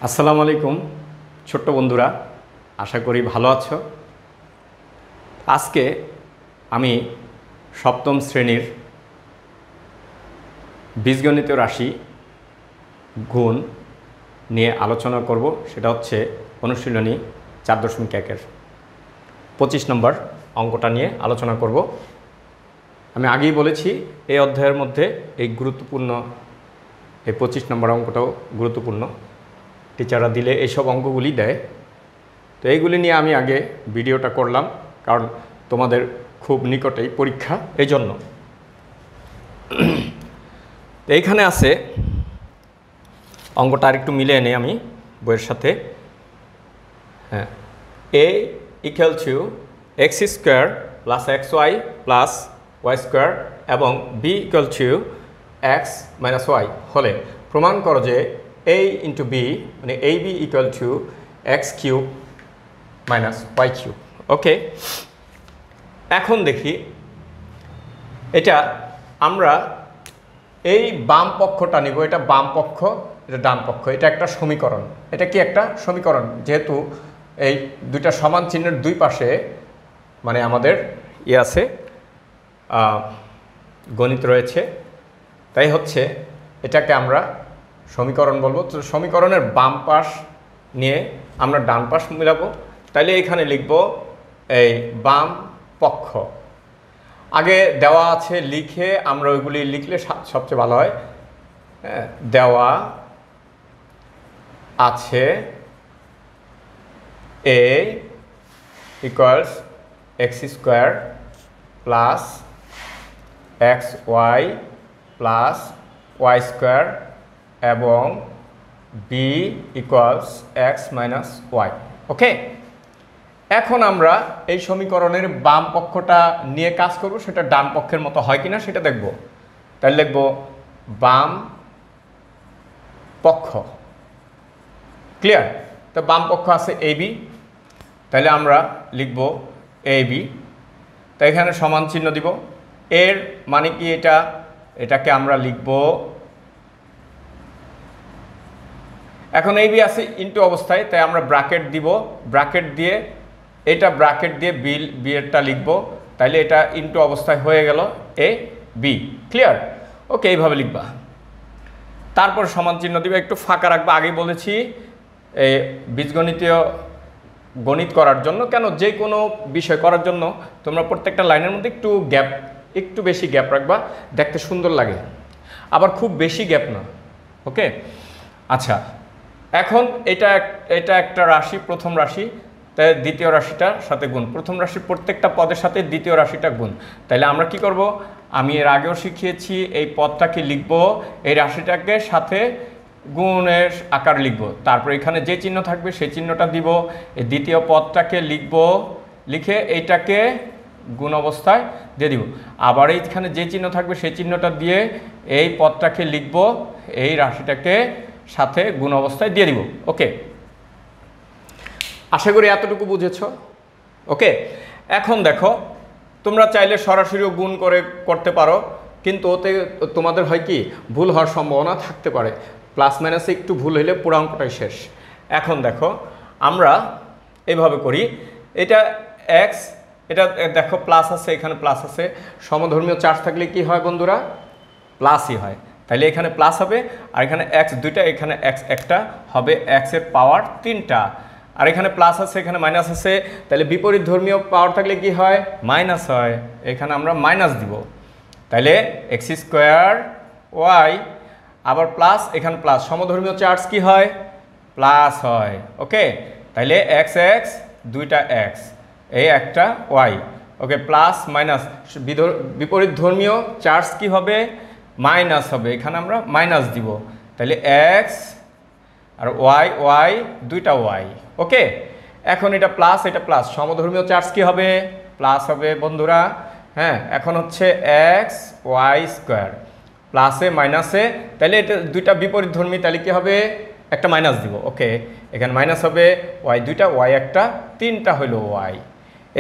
আসসালামু আলাইকুম ছোট্ট বন্ধুরা, আশা করি ভালো আছো। আজকে আমি সপ্তম শ্রেণীর বীজগণিতীয় রাশি গুণ নিয়ে আলোচনা করব। সেটা হচ্ছে অনুশীলনী 4.1-এর 25 নম্বর অঙ্কটা নিয়ে আলোচনা করব। আমি আগেই বলেছি এই অধ্যায়ের মধ্যে এই 25 নম্বর অঙ্কটাও গুরুত্বপূর্ণ। টিচাররা দিলে এইসব অঙ্কগুলি দেয়, তো এইগুলি নিয়ে আমি আগে ভিডিওটা করলাম, কারণ তোমাদের খুব নিকটেই পরীক্ষা, এই জন্য। তো এইখানে আছে অঙ্কটা আরেকটু মিলে এনে আমি বইয়ের সাথে। হ্যাঁ, a equal to x square plus x y plus y square এবং b equal to x minus y হলে প্রমাণ করো যে a ইন্টু b মানে ab equal to x cube minus y cube. Okay, এখন দেখি এটা আমরা এই বাম পক্ষটা নিব। এটা বাম পক্ষ, এটা ডান পক্ষ। এটা একটা সমীকরণ। এটা কি একটা সমীকরণ? যেহেতু এই দুইটা সমান চিহ্নের দুই পাশে মানে আমাদের আছে গণিত রয়েছে, তাই হচ্ছে এটাকে আমরা সমীকরণ বলবো। তো সমীকরণের বাম পাশ নিয়ে আমরা ডান পাশ মিলাবো। তাইলে এখানে লিখব এই বাম পক্ষ। আগে দেওয়া আছে লিখে আমরা ওইগুলি লিখলে সবচেয়ে ভালো হয়। হ্যাঁ, দেওয়া আছে a equals x square plus x y plus y square এবং b equals x minus y. Okay, এখন আমরা এই সমীকরণের বাম পক্ষটা নিয়ে কাজ করব। সেটা ডান পক্ষের মতো হয় কিনা সেটা দেখব। তাহলে লিখব বাম পক্ষ। ক্লিয়ার? তো বাম পক্ষ আছে ab, তাহলে আমরা লিখব ab। তো এখানে সমান চিহ্ন দিব। এর মানে কি? এটাকে আমরা লিখব, এখন ab আছে ইনটু অবস্থায়, তাই আমরা ব্র্যাকেট দিব। ব্র্যাকেট দিয়ে এটা ব্র্যাকেট দিয়ে বিয়েরটা লিখব। তাইলে এটা ইনটু অবস্থায় হয়ে গেল এ বি। ক্লিয়ার? ওকে, এইভাবে লিখবা। তারপর সমান চিহ্ন দিবে, একটু ফাঁকা রাখবা। আগেই বলেছি এই বীজগণিতীয় গণিত করার জন্য, কেন যে কোনো বিষয় করার জন্য তোমরা প্রত্যেকটা লাইনের মধ্যে একটু বেশি গ্যাপ রাখবা, দেখতে সুন্দর লাগে। আবার খুব বেশি গ্যাপ না। ওকে, আচ্ছা, এখন এটা একটা রাশি, প্রথম রাশি, তাই দ্বিতীয় রাশিটার সাথে গুণ। প্রথম রাশির প্রত্যেকটা পদের সাথে দ্বিতীয় রাশিটা গুণ। তাইলে আমরা কি করব? আমি এর আগেও শিখিয়েছি, এই পদটাকে লিখব, এই রাশিটাকে সাথে গুণের আকার লিখব। তারপর এখানে যে চিহ্ন থাকবে সেই চিহ্নটা দিব। এই দ্বিতীয় পদটাকে লিখব, লিখে এইটাকে গুণ অবস্থায় দিয়ে দিব। আবার এইখানে যে চিহ্ন থাকবে সেই চিহ্নটা দিয়ে এই পদটাকে লিখব, এই রাশিটাকে সাথে গুণ অবস্থায় দিয়ে দিব। ওকে, আশা করি এতটুকু বুঝেছো। ওকে, এখন দেখো, তোমরা চাইলে সরাসরিও গুণ করতে পারো, কিন্তু ওতে তোমাদের হয় কি ভুল হওয়ার সম্ভাবনা থাকতে পারে। প্লাস মাইনাসে একটু ভুল হলে পুরো অঙ্কটাই শেষ। এখন দেখো আমরা এভাবে করি, এটা এক্স, এটা দেখো প্লাস আছে, এখানে প্লাস আছে। সমধর্মীয় চার্জ থাকলে কি হয় বন্ধুরা? প্লাসই হয়। তাহলে এখানে প্লাস হবে, আর এখানে এক্স দুইটা, এখানে এক্স একটা হবে, এক্সের পাওয়ার 3টা। আর এখানে প্লাস আছে, এখানে মাইনাস আছে, তাহলে বিপরীত ধর্মীয় পাওয়ার থাকলে কি হয়? মাইনাস হয়। এখানে আমরা মাইনাস দিব। তাহলে এক্স স্কোয়ার ওয়াই আবার প্লাস, এখানে প্লাস। সমধর্মীয় চার্জ কি হয়? প্লাস হয়। ওকে, তাহলে এক্স এক্স দুইটা এক্স, এই একটা ওয়াই। ওকে, প্লাস মাইনাস, বিপরীত ধর্মীয় চার্জ কি হবে? মাইনাস হবে। এখানে আমরা মাইনাস দিব। তাহলে এক্স আর ওয়াই, ওয়াই দুইটা ওয়াই। ওকে, এখন এটা প্লাস, এটা প্লাস। সমধর্মীয় চার্জ কি হবে? প্লাস হবে বন্ধুরা। হ্যাঁ, এখন হচ্ছে এক্স ওয়াই স্কোয়ার প্লাসে মাইনাসে, তাহলে এটা দুইটা বিপরীত ধর্মী, তাহলে কি হবে? একটা মাইনাস দিব। ওকে, এখানে মাইনাস হবে, ওয়াই দুইটা, ওয়াই একটা, 3টা হইল ওয়াই।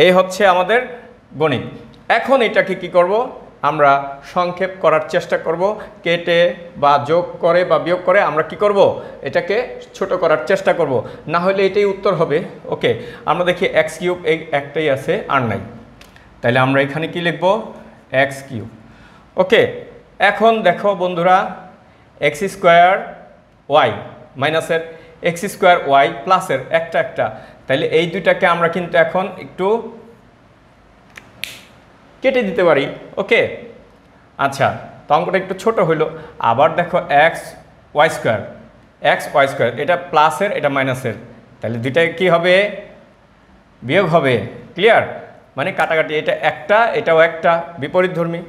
এই হচ্ছে আমাদের গণিত। এখন এটাকে কি করব? আমরা সংক্ষেপ করার চেষ্টা করব, কেটে বা যোগ করে বা বিয়োগ করে আমরা কি করব, এটাকে ছোট করার চেষ্টা করব, না হলে এটাই উত্তর হবে। ওকে, আমরা দেখি এক্স কিউব এই একটাই আছে আর নাই, তাহলে আমরা এখানে কি লিখব, এক্স কিউব। ওকে, এখন দেখো বন্ধুরা, এক্স স্কোয়ার ওয়াই মাইনাসের এক্স স্কোয়ার ওয়াই প্লাসের একটা, তাহলে এই দুইটাকে আমরা কিন্তু এখন একটু কেটে দিতে পারি। ওকে, আচ্ছা, তো অঙ্কটা একটু ছোট হইলো। আবার দেখো এক্স ওয়াই স্কোয়ার, এটা প্লাসের এটা মাইনাসের, তাহলে দুইটাই কি হবে, বিয়োগ হবে। ক্লিয়ার, মানে কাটাকাটি, এটা একটা এটাও একটা, বিপরীতধর্মী,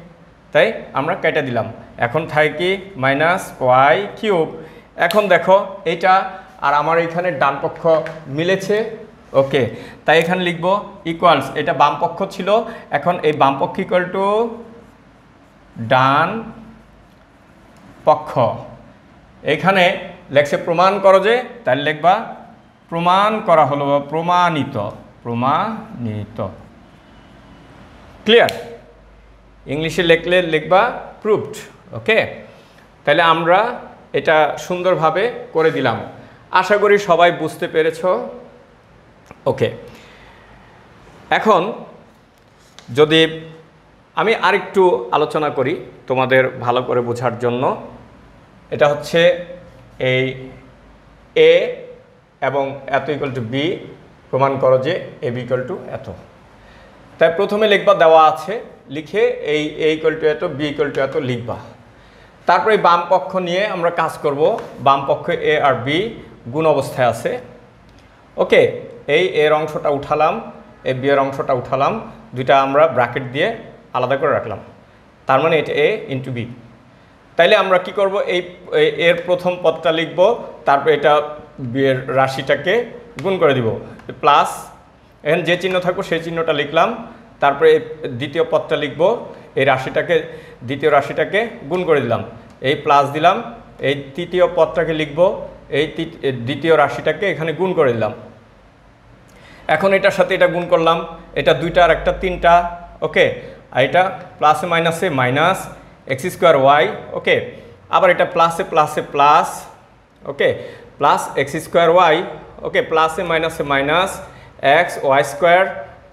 তাই আমরা কেটে দিলাম। এখন থাকে কি মাইনাস ওয়াই কিউব। এখন দেখো এইটা আর আমার এইখানে ডান পক্ষ মিলেছে। ওকে, তাই এখানে লিখব ইকুয়ালস, এটা বাম পক্ষ ছিল, এখন এই বাম পক্ষ ইকুয়াল টু ডান পক্ষ। এইখানে লেখছে প্রমাণ করো যে, তাহলে লিখবা প্রমাণ করা হলো বা প্রমাণিত। ক্লিয়ার, ইংলিশে লিখলে লিখবা প্রুভড। ওকে, তাহলে আমরা এটা সুন্দরভাবে করে দিলাম, আশা করি সবাই বুঝতে পেরেছো। ওকে, এখন যদি আমি আরেকটু আলোচনা করি তোমাদের ভালো করে বোঝার জন্য, এটা হচ্ছে এই এ এবং এত ইকুয়াল টু বি, প্রমাণ করো যে এ বি ইকুয়াল টু এত। তাই প্রথমে লিখবা, দেওয়া আছে, লিখে এই এ ইকুয়াল টু এত, বি ইকুয়াল টু এত লিখবা। তারপরে বাম পক্ষ নিয়ে আমরা কাজ করব, বাম পক্ষে এ আর বি গুণ অবস্থায় আছে। ওকে, এই এর অংশটা উঠালাম, এই বি এর অংশটা উঠালাম, দুইটা আমরা ব্র্যাকেট দিয়ে আলাদা করে রাখলাম, তার মানে এটা এ ইন্টু বি। তাইলে আমরা কি করব, এই এর প্রথম পদটা লিখব, তারপর এটা বি এর রাশিটাকে গুণ করে দিব, প্লাস, এখানে যে চিহ্ন থাকবো সেই চিহ্নটা লিখলাম, তারপরে দ্বিতীয় পদটা লিখব, এই রাশিটাকে দ্বিতীয় রাশিটাকে গুণ করে দিলাম, এই প্লাস দিলাম, এই তৃতীয় পদটাকে লিখব, এই দ্বিতীয় রাশিটাকে এখানে গুণ করে দিলাম। এখন এটার সাথে এটা গুণ করলাম, এটা দুইটা আর একটা তিনটা। ওকে, আর এটা প্লাসে মাইনাসে মাইনাস এক্স স্কোয়ার ওয়াই। ওকে, আবার এটা প্লাসে প্লাসে প্লাস, ওকে, প্লাস এক্স স্কোয়ার ওয়াই। ওকে, প্লাসে মাইনাসে মাইনাস এক্স ওয়াই স্কোয়ার,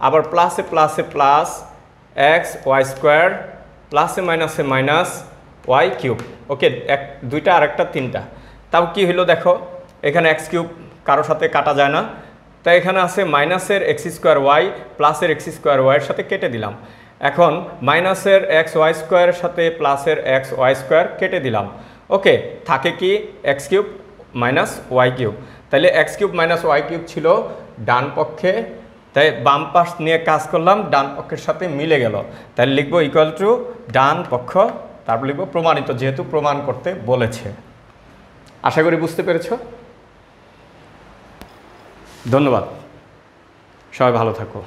আবার প্লাসে প্লাসে প্লাস এক্স ওয়াই স্কোয়ার, প্লাসে মাইনাসে মাইনাস ওয়াই কিউব। ওকে, দুইটা আর একটা তিনটা। তাও কি হলো দেখো, এখানে এক্স কিউব কারোর সাথে কাটা যায় না, তাই এখানে আছে মাইনাসের এক্স স্কোয়ার ওয়াই প্লাসের এক্স স্কোয়ার ওয়াইয়ের সাথে কেটে দিলাম। এখন মাইনাসের এক্স ওয়াই স্কোয়ারের সাথে প্লাসের এক্স ওয়াই স্কোয়ার কেটে দিলাম। ওকে, থাকে কি x cube minus y cube, তাহলে x cube minus y cube ছিল ডান পক্ষে, তাই বাম পাশ নিয়ে কাজ করলাম, ডান পক্ষের সাথে মিলে গেল, তাহলে লিখবো ইকুয়াল টু ডান পক্ষ, তারপর লিখবো প্রমাণিত, যেহেতু প্রমাণ করতে বলেছে। আশা করি বুঝতে পেরেছ। ধন্যবাদ, সবাই ভালো থাকো।